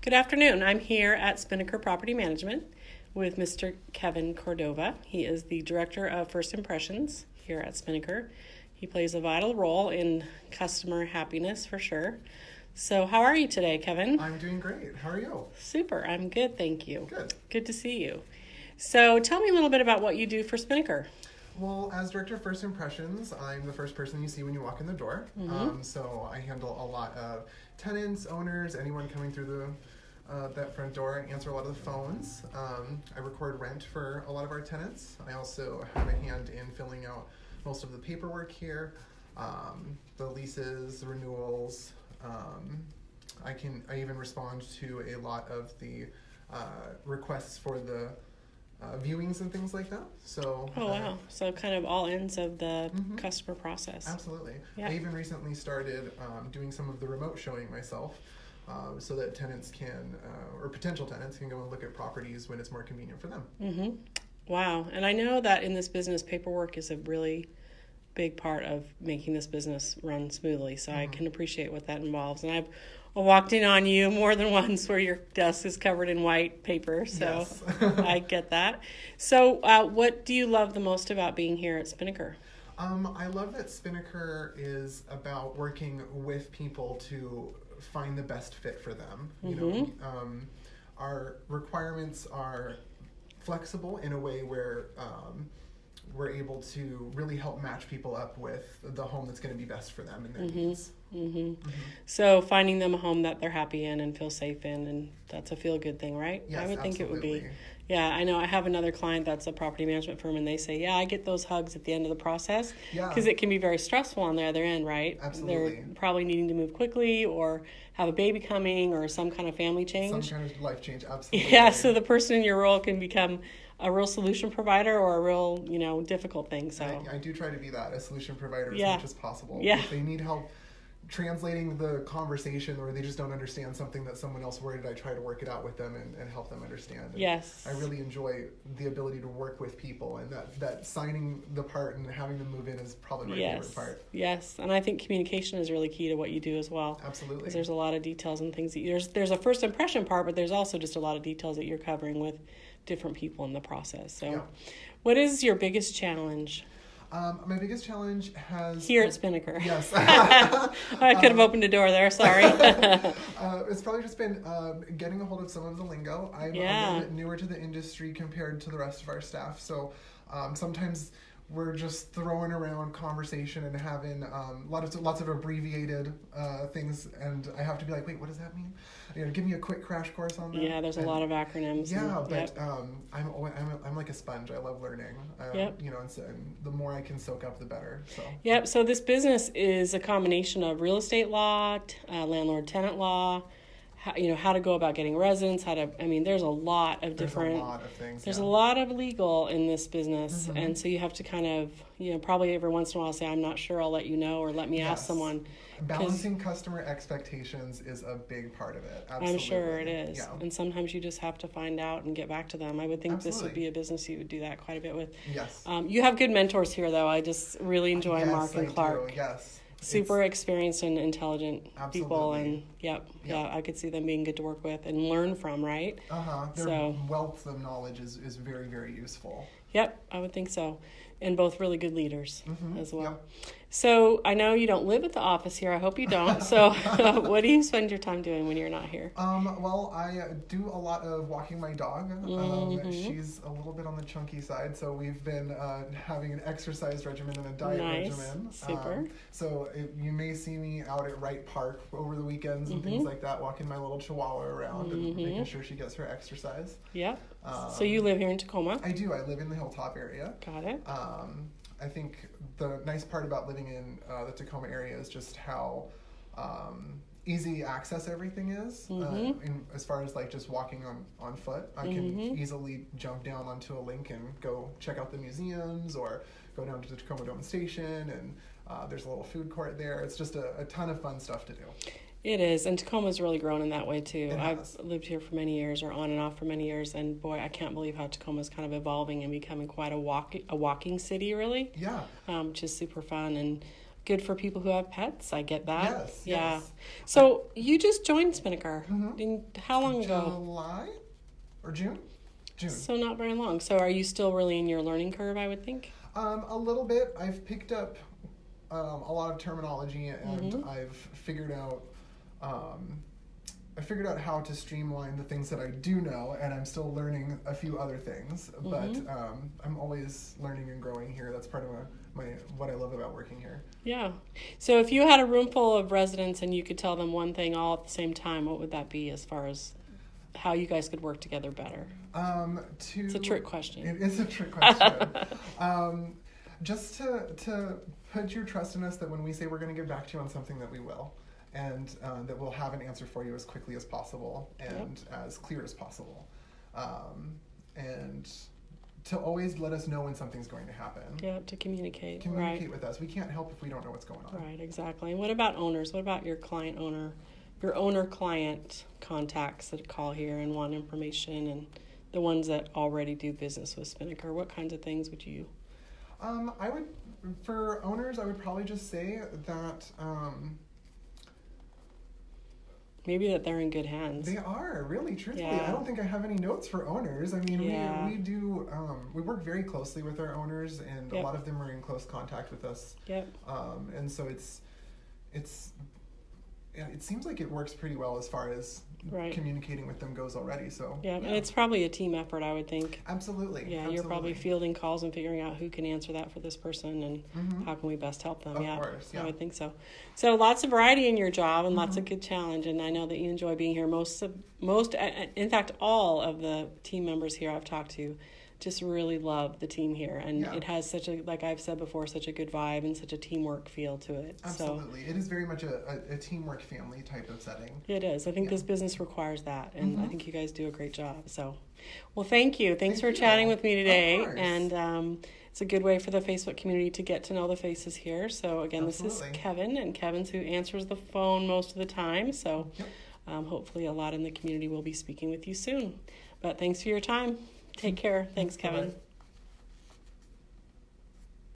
Good afternoon. I'm here at Spinnaker Property Management with Mr. Kevin Cordova. He is the Director of First Impressions here at Spinnaker. He plays a vital role in customer happiness for sure. So how are you today, Kevin? I'm doing great. How are you? Super. I'm good, thank you. Good. Good to see you. So tell me a little bit about what you do for Spinnaker. Well, as Director of First Impressions, I'm the first person you see when you walk in the door. So I handle a lot of tenants, owners, anyone coming through that front door. I answer a lot of the phones. I record rent for a lot of our tenants. I also have a hand in filling out most of the paperwork here, the leases, the renewals. I even respond to a lot of the requests for the viewings and things like that. So wow. So kind of all ends of the customer process. Absolutely. Yeah. I even recently started doing some of the remote showing myself, so that tenants can, or potential tenants can go and look at properties when it's more convenient for them. Wow. And I know that in this business, paperwork is a really big part of making this business run smoothly. So I can appreciate what that involves. And I've walked in on you more than once where your desk is covered in white paper. So Yes. I get that. So what do you love the most about being here at Spinnaker? I love that Spinnaker is about working with people to find the best fit for them. You know, our requirements are flexible in a way where we're able to really help match people up with the home that's going to be best for them and their needs. So finding them a home that they're happy in and feel safe in, and that's a feel-good thing, right? Yes, I would think it would be. absolutely. Yeah, I know. I have another client that's a property management firm, and they say, I get those hugs at the end of the process Yeah. because it can be very stressful on the other end, right? Absolutely. They're probably needing to move quickly or have a baby coming or some kind of family change. Some kind of life change, absolutely. Yeah, so the person in your role can become a real solution provider or a real, difficult thing. So I do try to be that, a solution provider as Yeah. much as possible. Yeah. If they need help translating the conversation or they just don't understand something that someone else worded, I try to work it out with them and help them understand. And Yes. I really enjoy the ability to work with people, and that signing the part and having them move in is probably my favorite part. Yes, and I think communication is really key to what you do as well. Absolutely. Because there's a lot of details and things there's a first impression part, but there's also just a lot of details that you're covering with different people in the process. So, Yeah. What is your biggest challenge My biggest challenge has... here at Spinnaker? Yes. I could have opened a door there. Sorry. It's probably just been getting a hold of some of the lingo. I'm a little bit newer to the industry compared to the rest of our staff, so sometimes we're just throwing around conversation and having lots of abbreviated things, and I have to be like, wait, what does that mean? Give me a quick crash course on that. Yeah, there's a lot of acronyms. Yeah, and, but I'm like a sponge. I love learning. And the more I can soak up, the better. So. Yep. So this business is a combination of real estate law, landlord-tenant law, how to go about getting residents, there's a lot of different... There's a lot of things. There's a lot of legal in this business, and so you have to kind of, probably every once in a while say, I'm not sure, I'll let you know, or let me ask someone. Balancing customer expectations is a big part of it. Absolutely. I'm sure it is. Yeah. And sometimes you just have to find out and get back to them. I would think this would be a business you would do that quite a bit with. Yes. You have good mentors here, though. I just really enjoy Mark and Clark. Do. Yes. Super experienced and intelligent people, and Yep. I could see them being good to work with and learn from, right? Their wealth of knowledge is very, very useful. Yep, I would think so. And both really good leaders as well. Yep. So I know you don't live at the office here. I hope you don't. So what do you spend your time doing when you're not here? Well, I do a lot of walking my dog. She's a little bit on the chunky side, so we've been having an exercise regimen and a diet regimen. Super. So you may see me out at Wright Park over the weekends and things like that, walking my little chihuahua around and making sure she gets her exercise. Yep. So you live here in Tacoma? I do. I live in the Hilltop area. Got it. I think the nice part about living in the Tacoma area is just how easy access everything is. As far as like just walking on foot, I can easily jump down onto a link and go check out the museums or go down to the Tacoma Dome Station, and there's a little food court there. It's just a ton of fun stuff to do. It is, and Tacoma's really grown in that way too. I've lived here for many years, or on and off for many years, and boy, I can't believe how Tacoma's kind of evolving and becoming quite a walking city, really. Yeah. Which is super fun, and good for people who have pets. I get that. Yes. Yeah. Yes. So you just joined Spinnaker. Mhm. How long ago? July or June? June. So not very long. So are you still really in your learning curve, I would think? A little bit. I've picked up a lot of terminology, and Mm-hmm. I've figured out how to streamline the things that I do know, and I'm still learning a few other things. Mm-hmm. But I'm always learning and growing here. That's part of what I love about working here. Yeah. So if you had a room full of residents and you could tell them one thing all at the same time, what would that be as far as how you guys could work together better? It's a trick question. It is a trick question. Just to put your trust in us that when we say we're going to get back to you on something, that we will, and that we'll have an answer for you as quickly as possible and as clear as possible, and to always let us know when something's going to happen. Yeah, to communicate. Communicate Right. with us. We can't help if we don't know what's going on. Right, exactly. And what about owners? What about your owner-client contacts that call here and want information, and the ones that already do business with Spinnaker? What kinds of things would you? For owners, I would probably just say that Maybe that they're in good hands. they are, really, truthfully. Yeah. I don't think I have any notes for owners. I mean, Yeah. we do, we work very closely with our owners, and Yep. a lot of them are in close contact with us. Yep. And so it seems like it works pretty well as far as Right. communicating with them goes already. So Yeah, and it's probably a team effort, I would think. Absolutely. Yeah, absolutely. you're probably fielding calls and figuring out who can answer that for this person and how can we best help them. Of Yeah, course, yeah. I would think so. So lots of variety in your job and lots of good challenge, and I know that you enjoy being here. In fact, all of the team members here I've talked to just really love the team here, and Yeah. it has such a, like I've said before, such a good vibe and such a teamwork feel to it. Absolutely. It is very much a teamwork family type of setting. So it is. I think Yeah. this business requires that, and I think you guys do a great job. So, well, thank you. Thanks for chatting with me today. Of course. And it's a good way for the Facebook community to get to know the faces here. So again, This is Absolutely. Kevin, and Kevin's who answers the phone most of the time. So Yep. hopefully a lot in the community will be speaking with you soon. But thanks for your time. Take care. Thanks, Kevin. Bye-bye.